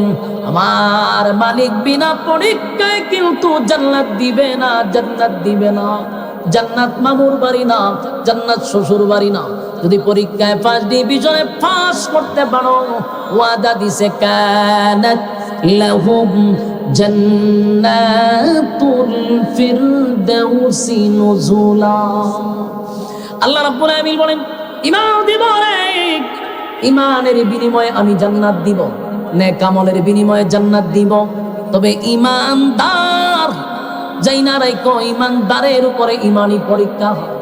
আমার মালিক বিনা পরীক্ষায় কিন্তু জান্নাত দিবে না, জান্নাত দিবে না। জান্নাত মামুর বাড়ি না, জান্নাত শ্বশুর বাড়ি না। যদি পরীক্ষায় ফার্স্ট ডিভিশনে পাস করতে পারো, ওয়াদা দিছে কানাত লাহুম জান্নাতুল ফিরদাউসি নুজুলা। আল্লাহ রাব্বুল আলামিন বলেন ঈমান দিব রে, ঈমানের বিনিময়ে আমি জান্নাত দিব, নেক আমলের বিনিময়ে জান্নাত দিব। তবে ঈমানদার যাই না রাইকো, ঈমানদারের উপরে ঈমানি পরীক্ষা হয়।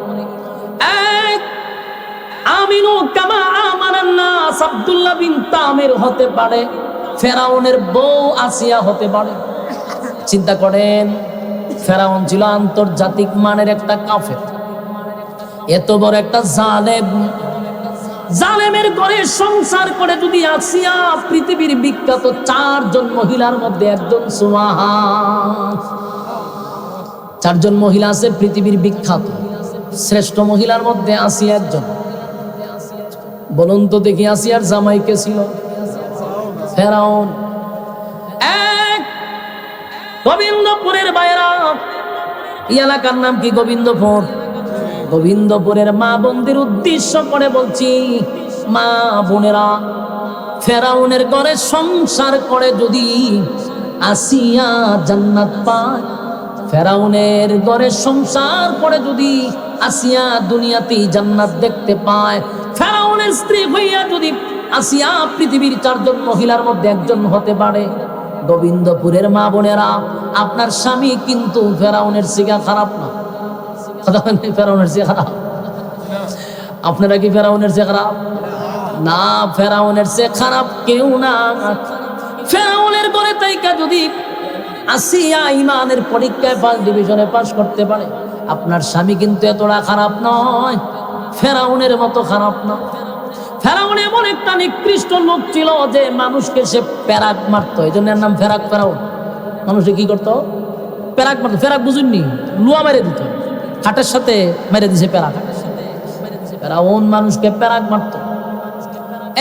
আমিনু কামা আমানান নাস আব্দুল্লাহ বিন তামির হতে পারে, ফেরাউনের বউ আসিয়া হতে পারে। চিন্তা করেন, ফেরাউন ছিল আন্তর্জাতিক মানের একটা কাফের, এত বড় একটা জালেম। জালেমের ঘরে সংসার করে যদি আসিয়া পৃথিবীর বিখ্যাত 4 জন মহিলার মধ্যে একজন, সুবহান, 4 জন মহিলা আছে পৃথিবীর বিখ্যাত শ্রেষ্ঠ মহিলার মধ্যে আসিয়া একজন। বলুন তো দেখি আসিয়ার জামাই কে ছিল? ফেরাউন। গোবিন্দপুরের বাইরা, এই এলাকার নাম কি? গোবিন্দপুর। গোবিন্দপুরের মা বোনদের উদ্দেশ্য করে বলছি, মা বোনেরা, ফেরাউনের ঘরে সংসার করে যদি আসিয়া জান্নাত পায়, ফেরাউনের ঘরে সংসার করে যদি আসিয়া দুনিয়াতে জান্নাত দেখতে পায়, ফেরাউনের স্ত্রী হইয়া যদি আসিয়া পৃথিবীর 4 জন মহিলার মধ্যে একজন হতে পারে, গোবিন্দপুরের মা বোনেরা, আপনার স্বামী কিন্তু ফেরাউনের থেকে খারাপ না। ফেরাউনের চেয়ে খারাপ? আপনারা কি ফেরাউনের চেয়ে খারাপ? না, ফেরাউনের চেয়ে খারাপ কেউ না। ফেরাউনের ঘরে তাইকা যদি আসিয়া ইমানের পরীক্ষায় ফার্স্ট ডিভিশনে পাস করতে পারে, আপনার স্বামী কিন্তু এতটা খারাপ নয়, ফেরাউনের মতো খারাপ না। ফেরাউন এমন একটা নিকৃষ্ট লোক ছিল যে মানুষকে সে প্যারাক মারতো, এই জন্য এর নাম ফেরাক। ফেরাউন মানুষে কি করতো? প্যারাক মারতো। ফেরাক বুঝুননি? লুয়া মেরে দিত, খাটের সাথে মেরে দিছে প্যারাক। ফেরাউন মানুষকে প্যারাক মারতো।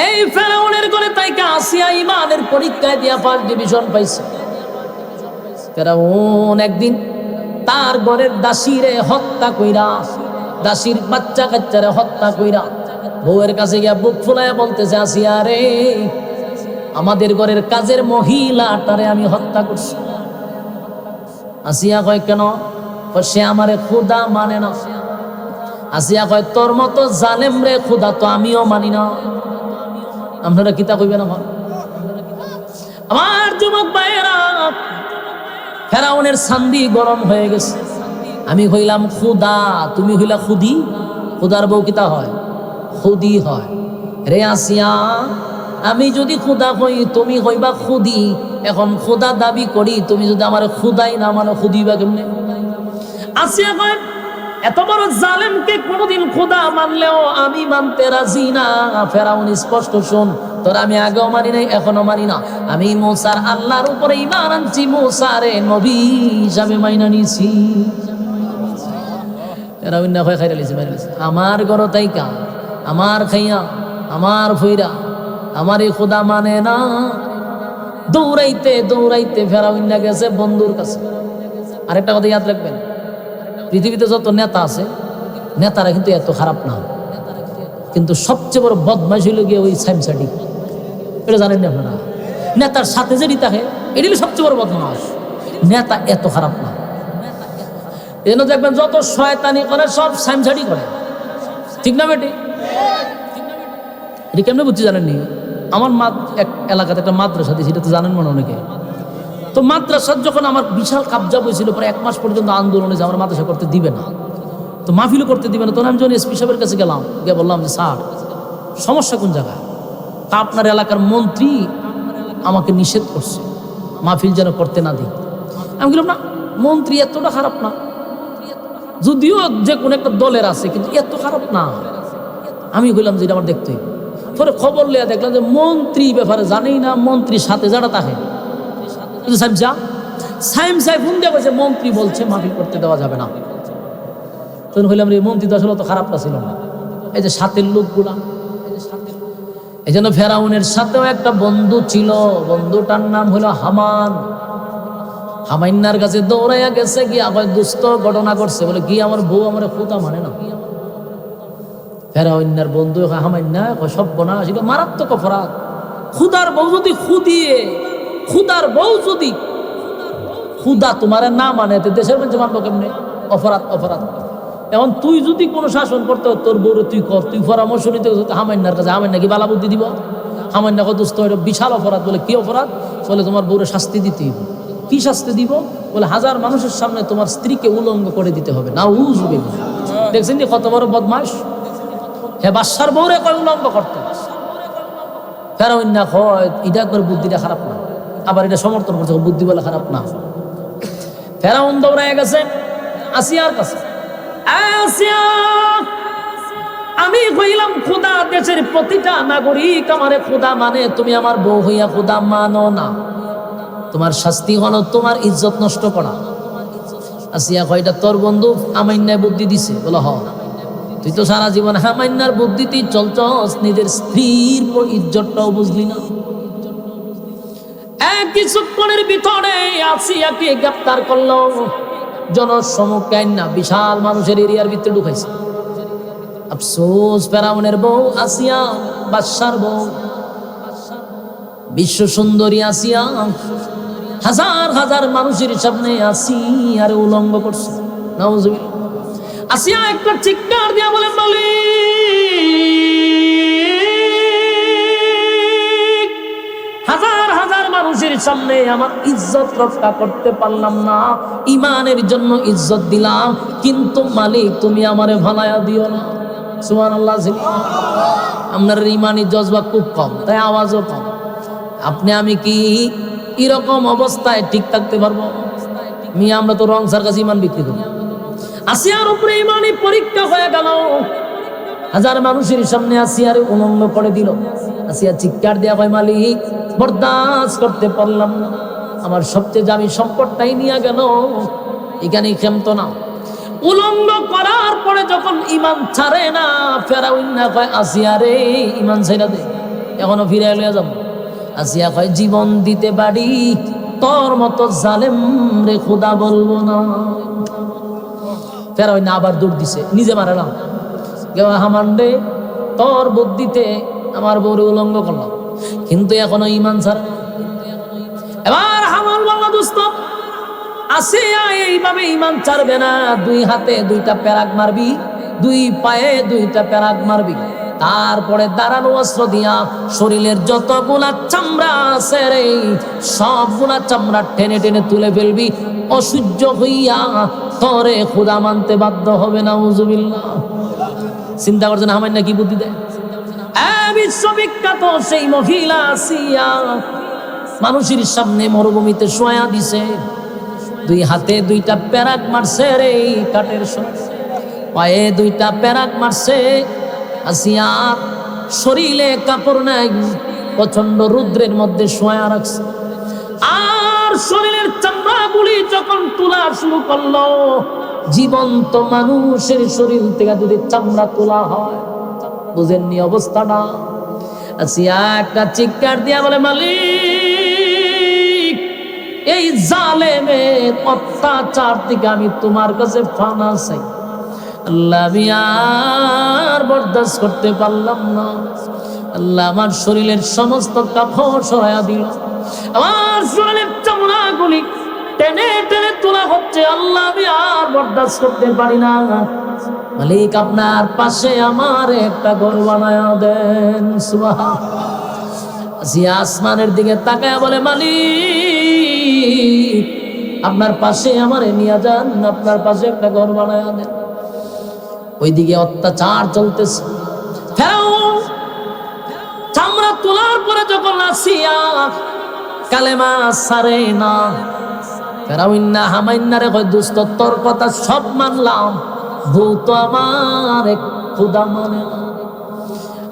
এই ফেরাউনের ঘরে তাইকা আসিয়া ইমানের পরীক্ষায় দিয়া ফার্স্ট ডিভিশন পাইছে। ফেরাউন একদিন তার ঘরের দাসীরে হত্যা কইরা, দাসীর বাচ্চা কাচ্চারে হত্যা কইরা বউয়ের কাছে গিয়া বুক ফুলাইয়া বলতেছে, আসিয়া রে, আমাদের ঘরের কাজের মহিলাটারে আমি হত্যা করছি। আসিয়া কয় কেন? সে আমারে খুদা মানে না। আসিয়া কয় তোর মতো জালেম রে খুদা তো আমিও মানি না। আপনারা কিতা কইবেন? আমার যুবক ভাইয়েরা, ফেরাউনের সান্দি গরম হয়ে গেছে। আমি হইলাম খুদা, তুমি হইলা খুদি। খুদার বউ কিতা হয়? খুদি হয়। রে আসিয়া, আমি যদি খুদা হই, তুমি হইবা খুদি। এখন খুদা দাবি করি, তুমি যদি আমার খুদাই না মানে খুদিবা কেমনে? আসিয়া কয়, এত বড় জালেমকে কোনোদিন খুদা মানলেও আমি মানতে রাজি না। ফেরাউন স্পষ্ট শুন, তোর আমি আগেও মানি নাই, এখনো মানি না। আমি মুসার আল্লাহর উপরে ঈমান আনছি, মুসারে নবী হিসাবে মাইনা নিছি। ফেরাউন না হয় খাইরা লিছে, মাইরা লিছে। আমার ঘর তাইকা, আমার খাইয়া, আমার ফইরা, আমারই খুদা মানে না। দৌড়াইতে দৌড়াইতে ফেরাউন না গেছে বন্ধুর কাছে। আরেকটা কথা ইয়াদ রাখবেন, পৃথিবীতে যত নেতা আছে নেতারা কিন্তু এত খারাপ না, কিন্তু সবচেয়ে বড় বদমাইশ হইল গিয়ে ওই সাইমসাডি। এটা জানেন না আপনারা? নেতার সাথে যেটি থাকে এটি সবচেয়ে বড় বদমাস। নেতা এত খারাপ না। এই জন্য দেখবেন যত শয়তানি করে সব সাইমসাডি করে, ঠিক না বেটি? এটা কেমনে বুঝছি জানেননি? আমার এক এলাকাতে একটা মাদ্রাসা দিয়েছি, এটা তো জানেন মনে অনেকে। তো মাদ্রাসার যখন আমার বিশাল কাবজা হয়েছিল, প্রায় 1 মাস পর্যন্ত আন্দোলনে যে আমার মাদ্রাসা করতে দিবে না, তো মাহফিলও করতে দিবে না, তখন আমি যখন এসপি সাহেবের কাছে গেলাম, গিয়ে বললাম যে স্যার সমস্যা কোন জায়গায়? তা আপনার এলাকার মন্ত্রী আমাকে নিষেধ করছে মাহফিল যেন করতে না দিই। আমি বললাম না, মন্ত্রী এতটা খারাপ না, যদিও যে কোনো একটা দলের আছে, কিন্তু এত খারাপ না। আমি বললাম যে এটা আমার দেখতে। পরে খবর লিয়া দেখলাম যে মন্ত্রী ব্যাপারে জানেই না, মন্ত্রীর সাথে যারা থাকে সাইম সাহেব ফোন দিয়ে বলছে মন্ত্রী বলছে মাহফিল করতে দেওয়া যাবে না। তখন হইলাম রে, মন্ত্রী তো আসলে অত খারাপটা ছিল না, এই যে সাথের লোকগুলা। এই জন্য ফেরাউনের সাথেও একটা বন্ধু ছিল, বন্ধুটার নাম হলো হামান। হামাইন্নার কাছে দৌড়াইয়া গেছে, কি আবার দুস্থ ঘটনা করছে, বলে কি আমার বউ আমার খোদা মানে না। ফেরাউন্নার বন্ধু হামাইন্না সব্যনা ছিল, মারাত্মক অপরাধ। খুদার বউ যদি খুদার বউ যদি খুদা তোমার না মানে দেশের মধ্যে মানবো কেমনে? অপরাধ অপরাধ। এখন তুই যদি কোনো শাসন করতে তোর বউরে তুই কর, তুই পরামর্শ নিতে হামাইন্নার কাছে, হামাইন্না কি বালা বুদ্ধি দিব? হামাইন্না কত দুস্থ, এটা বিশাল অপরাধ। বলে কি অপরাধ? বলে তোমার বউরে শাস্তি দিতে হবে। কি শাস্তি দিব? বলে 1000 মানুষের সামনে তোমার স্ত্রীকে উলঙ্গ করে দিতে হবে। না দেখছেন যে কত বড় বদমাস। হ্যাঁ, বাদশার বউরে কয় উলঙ্গ করতে। ফেরাউন্না কয় এটা একবার বুদ্ধিটা খারাপ না, আবার এটা সমর্থন করছে, বুদ্ধি বলে খারাপ না। ফেরাউন দৌড়ায় গেছে আসিয়ার কাছে। আসিয়া, আমি কইলাম খোদা দেশের প্রতিটা নাগরিক আমারে খোদা মানে, তুমি আমার বউ হইয়া খোদা মানো না, তোমার শাস্তি হলো তোমার ইজ্জত নষ্ট করা। আসিয়া কয় এটা তোর বন্ধু হামাইন্নায় বুদ্ধি দিছে? বলে হ, তুই তো সারা জীবন হামাইন্নার বুদ্ধিতেই চলছস, নিজের স্ত্রীর ইজ্জতটাও বুঝলি না। কিছুক্ষণের ভিতরে আসিয়াকে গ্রেফতার করলো, জনসম্মুখে আইনা বিশাল মানুষের এরিয়ার ভিতরে ঢুকাইছে। আফসোস, ফেরাউনের বউ আসিয়া, বাদশার বউ, বিশ্ব সুন্দরী আসিয়া, হাজার হাজার মানুষের সামনে আসিয়ারে উলঙ্গ করছে। নাউজুবিল্লাহ। আসিয়া একটা চিৎকার দিয়া বলে, মালিক, হাজার হাজার মানুষের সামনে আমার ইজ্জত রক্ষা করতে পারলাম না, ইমানের জন্য ইজ্জত দিলাম, কিন্তু মালিক তুমি আমারে ভালায়া দিও না। সুবহানাল্লাহ। আপনার ইমানি জজবা খুব কম, তাই আওয়াজও কম। আপনি আমি কি এরকম অবস্থায় ঠিক থাকতে পারবো? আমরা তো রং সার কাছে ইমান বিক্রি করি। আসিয়ার উপরে ইমানি পরীক্ষা হয়ে গেল, হাজার মানুষের সামনে আসিয়ার উলঙ্গ করে দিল। আসিয়া চিৎকার দেয়া হয়, মালিক বরদাস্ত করতে পারলাম না, আমার সবচেয়ে দামি সম্পদটাই নিয়ে গেল, এখানেই ক্ষমত না। উলঙ্গ করার পরে যখন ইমান ছাড়ে না, ফেরাউন্না কয় আসিয়া রে ইমান ছেড়ে দে, এখনো ফিরে লইয়া যাব। আসিয়া কয় জীবন দিতে পারি, তোর মতো জালেম রে খোদা বলবো না। ফেরাউন্না আবার দৌড় দিছে, নিজে মারে না। হামান রে, তোর বুদ্ধিতে আমার বউরে উলঙ্গ করলাম, কিন্তু এখনো ইমান ছাড়ে। এবার হামান বলল, দোস্ত আসিয়া এইভাবে ইমান ছাড়বে না, 2 হাতে 2টা প্যারাক মারবি, 2 পায়ে 2টা প্যারাক মারবি, তারপরে দাঁড়ানো অস্ত্র দিয়া শরীরের যতগুলা চামড়া আছে রে সবগুলা চামড়া টেনে টেনে তুলে ফেলবি, অসহ্য হইয়া তরে খোদা মানতে বাধ্য হবে। নাউজুবিল্লাহ। চিন্তা করছেন হামাইন্না কি বুদ্ধি দেয়? বিশ্ববিখ্যাত সেই মহিলা আসিয়া মানুষের সামনে মরুভূমিতে শোয়া দিছে, 2 হাতে 2টা প্যারাক মারছে রে কাঠের সঙ্গে, পায়ে 2টা প্যারাক মারছে। আসিয়া শরীরে কাপড় নাই, প্রচন্ড রুদ্রের মধ্যে শোয়া রাখছে। আর শরীরের চামড়াগুলি যখন তোলা শুরু করলো, জীবন্ত মানুষের শরীর থেকে যদি চামড়া তোলা হয়, বুঝেননি অবস্থাটা? আসিয়া একটা চিৎকার দিয়া বলে, মালিক এই জালেমের অত্যাচার থেকে আমি তোমার কাছে ফানা চাই, আল্লাহ আমি আর বরদাস্ত করতে পারলাম না। আল্লাহ আমার শরীরের সমস্ত কাপড় সরাইয়া দিল, আমার শরীরের চামড়াগুলি টেনে টেনে তোলা হচ্ছে। আল্লাহ আমি আর বরদাস্ত করতে পারি না। মালিক আপনার পাশে আমার একটা ঘর বানায়া দেন। সুবহানাল্লাহ। আসিয়া আসমানের দিকে তাকায়া বলে, মালিক আপনার পাশে আমারে নিয়ে যান, আপনার পাশে একটা ঘর বানায়া দেন। ওইদিকে অত্যাচার চলতেছে। ফেরাউন চামড়া তোলার পরে যখন আসিয়া কালেমা সারে না, ফেরাউন না হামাইন্নারে কয়, দোস্ত তোর কথা সব মানলাম, ভূত আমার এক খুদা মানে না।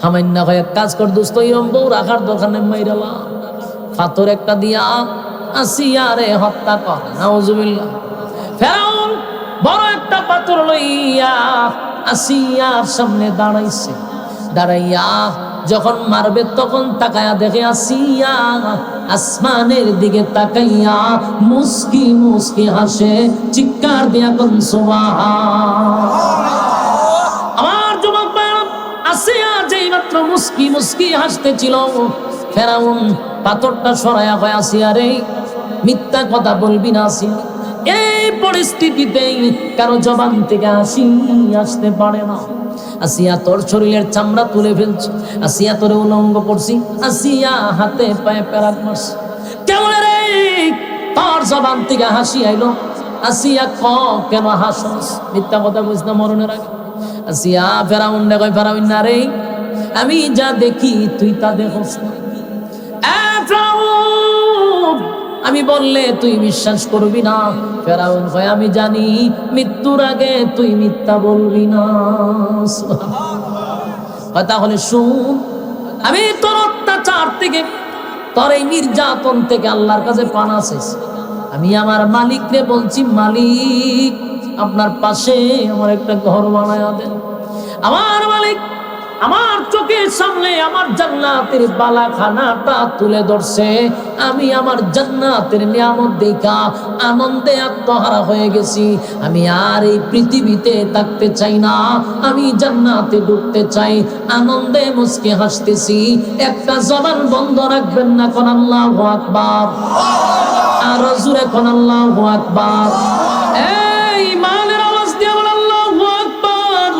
হামাইন্না কয়, এক কাজ কর দোস্ত, এরম বউ রাখার দোকানে মাইরালা, পাথর একটা দিয়া আসিয়ারে হত্যা কর। নাউজুবিল্লাহ। ফেরাউন বড় একটা পাথর লইয়া আসিয়ার সামনে দাঁড়াইছে। দাঁড়াইয়া যখন মারবে তখন তাকায়া দেখে আসিয়া আসমানের দিকে তাকাইয়া মুস্কি মুস্কি হাসে, চিৎকার দিয়া কোন সুবহানাল্লাহ। আমার যুবক ভাইরা, আসিয়া যেই মাত্র মুস্কি মুস্কি হাসতেছিল, ফেরাউন পাথরটা সরাইয়া কয়, আসিয়া রে মিথ্যা কথা বলবি না। আসি এই পরিস্থিতিতে কারো জবান থেকে হাসি আসতে পারে না। আসিয়া তোর শরীরের চামড়া তুলে ফেলছি, আসিয়া তোরে উলঙ্গ করছি, আসিয়া হাতে পায়ে প্যারাক মারছি, কেমন রে তোর জবান থেকে হাসি আইলো? আসিয়া কেন হাসস? মিথ্যা কথা বুঝ না মরণের আগে। আসিয়া ফেরাউন রে কয়, ফেরাউন না রে, আমি যা দেখি তুই তা দেখোস না। আমি বললে তুই বিশ্বাস করবি না। ফেরাউন কয়, আমি জানি মৃত্যুর আগে তুই মিথ্যা বলবি না। কথা হলে শুন, আমি তোর অত্যাচার থেকে, তোর এই নির্যাতন থেকে আল্লাহর কাছে পানা চাইছি। আমি আমার মালিকরে বলছি, মালিক আপনার পাশে আমার একটা ঘর বানায়া দেন। আমার মালিক আমার চোখের সামনে আমার জান্নাতের বালাখানাটা তুলে ধরছে। আমি আমার জান্নাতের নিয়ামত দেখা আনন্দে আত্মহারা হয়ে গেছি। আমি আর এই পৃথিবীতে থাকতে চাই না, আমি জান্নাতে ঢুকতে চাই। আনন্দে মুস্কে হাসতেছি। একটা জবান বন্ধ রাখবেন না, কোন আল্লাহু আকবার। আর জোরে কোন আল্লাহু আকবার। এই ইমানের আওয়াজ দিয়ে বল আল্লাহু আকবার।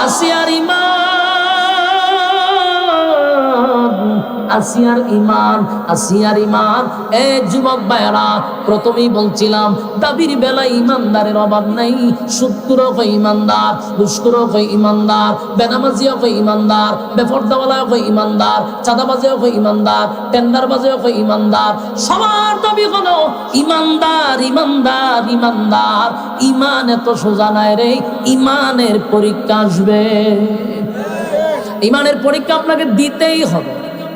আসিয়ার ইমান, আসিয়ার ইমান, আসিয়ার ইমান। এ যুবক ভাইরা, প্রথমেই বলছিলাম দাবির বেলায় ইমানদারের অভাব নাই। সুদখোর হয় ইমানদার, ঘুষখোর হয় ইমানদার, বেনামাজিও হয় ইমানদার, বেপরদাওয়ালাও হয় ইমানদার, চাঁদাবাজিও হয় ইমানদার, টেন্ডারবাজিও হয় ইমানদার। সবার দাবি হলো ইমানদার, ইমানদার, ইমানদার। ইমান এত সোজা নাই রে, ইমানের পরীক্ষা আসবে। ইমানের পরীক্ষা আপনাকে দিতেই হবে।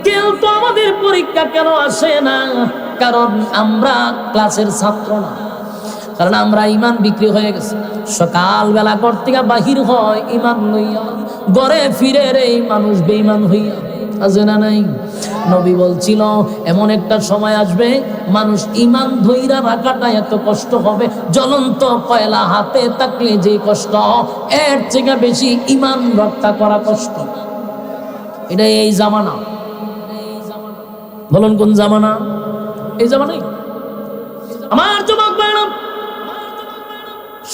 কিন্তু আমাদের পরীক্ষা কেন আসে না? কারণ আমরা ক্লাসের ছাত্র না, কারণ আমরা ইমান বিক্রি হয়ে গেছে। সকালবেলা ঘর থেকে বাহির হয় ইমান লইয়া, ঘরে ফিরে রে মানুষ বেঈমান হইয়া। আছে না নাই? নবী বলছিল এমন একটা সময় আসবে মানুষ ইমান ধইরা রাখাটা এত কষ্ট হবে, জ্বলন্ত কয়লা হাতে থাকলে যে কষ্ট, এর থেকে বেশি ইমান রক্ষা করা কষ্ট। এটা এই জামানা। বলুন কোন জামানা? এই জামানাই। আমার যুবক ভাইরা,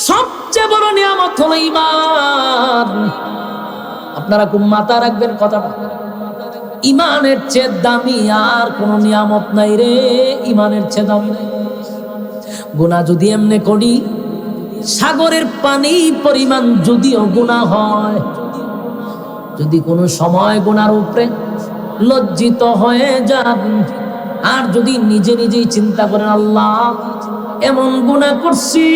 সবচেয়ে বড় নিয়ামত হলো ঈমান। আপনারা খুব মাথা রাখবেন কথাটা। ঈমানের চেয়ে দামি আর কোন নিয়ামত নাই রে। ঈমানের চেয়ে দামি নাই। গুনাহ যদি এমনি করি, সাগরের পানি পরিমাণ যদিও গুনাহ হয়, যদি কোনো সময় গুনার উপরে লজ্জিত হয়ে যান, আর যদি নিজে নিজেই চিন্তা করেন আল্লাহ এমন গুনাহ করছি,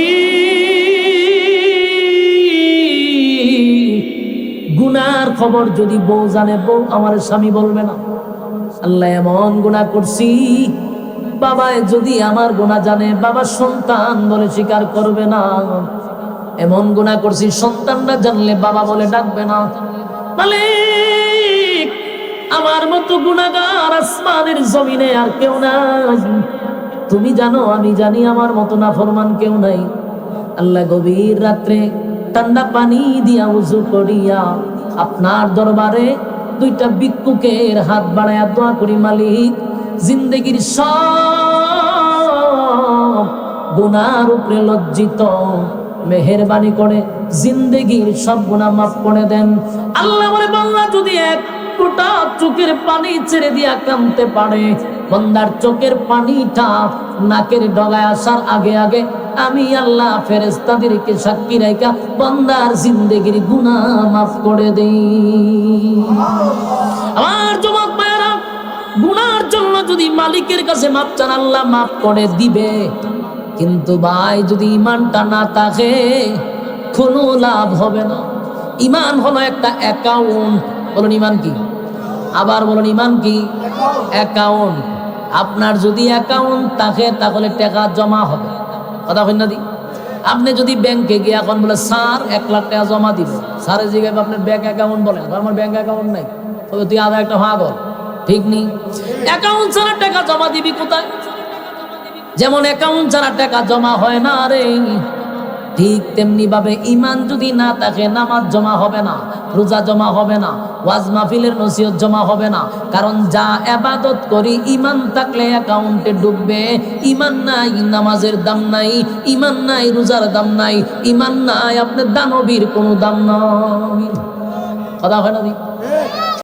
গুনার খবর যদি বউ জানে, বউ আমার স্বামী বলবে না। আল্লাহ এমন গুনাহ করছি, বাবা যদি আমার গুনাহ জানে, বাবা সন্তান বলে স্বীকার করবে না। এমন গুনাহ করছি, সন্তানরা জানলে বাবা বলে ডাকবে না। মালিক আমার মতো গুনাহগার আসমানের জমিনে আর কেউ নাই। তুমি জানো, আমি জানি, আমার মতো নাফরমান কেউ নাই। আল্লাহ গভীর রাত্রে ঠান্ডা পানি দিয়া উযু করিয়া আপনার দরবারে দুইটা ভিক্ষুকের হাত বাড়ায়া দোয়া করি, মালিক জিন্দেগির সব গুনার উপরে লজ্জিত, মেহেরবানি করে জিন্দেগির সব গুনাহ মাফ করে দেন। আল্লাহ বলে, বান্দা যদি এক ফোঁটা চোখের পানি ছেড়ে দিয়া কাঁদতে পারে, বান্দার চোখের পানিটা নাকের ডগায় আসার আগে আগে আমি আল্লাহ ফেরেশতাদেরকে সাক্ষী রাখা বান্দার জিন্দেগির গুনাহ মাফ করে দেই। আমার যুবক ভাইরা, গুনার জন্য যদি মালিকের কাছে মাপ চান, আল্লাহ মাফ করে দিবে। কিন্তু ভাই, যদি ইমানটা না থাকে কোনো লাভ হবে না। ইমান হলো একটা অ্যাকাউন্ট। বলুন ইমান কি? আবার বলুন ইমান কি? অ্যাকাউন্ট। আপনার যদি অ্যাকাউন্ট থাকে তাহলে টাকা জমা হবে। কথা হয় না দি? আপনি যদি ব্যাংকে গিয়ে এখন বলে স্যার 1 লাখ টাকা জমা দিব, স্যারের জায়গায় আপনার ব্যাংক অ্যাকাউন্ট বলেন, আমার ব্যাংক অ্যাকাউন্ট নাই, তবে তুই আধা একটা ভাগ হল, ঠিক নেই। অ্যাকাউন্ট ছাড়া টাকা জমা দিবি কোথায়? যেমন অ্যাকাউন্ট ছাড়া টাকা জমা হয় না রে, ঠিক তেমনি ভাবে ইমান যদি না থাকে নামাজ জমা হবে না, রোজা জমা হবে না, ওয়াজ মাহফিলের নসিহত জমা হবে না। কারণ যা ইবাদত করি ইমান থাকলে অ্যাকাউন্টে ঢুকবে, ইমান নাই নামাজের দাম নাই, ইমান নাই রোজার দাম নাই, ইমান নাই আপনার দানবীর কোনো দাম নাই। কথা হয় না?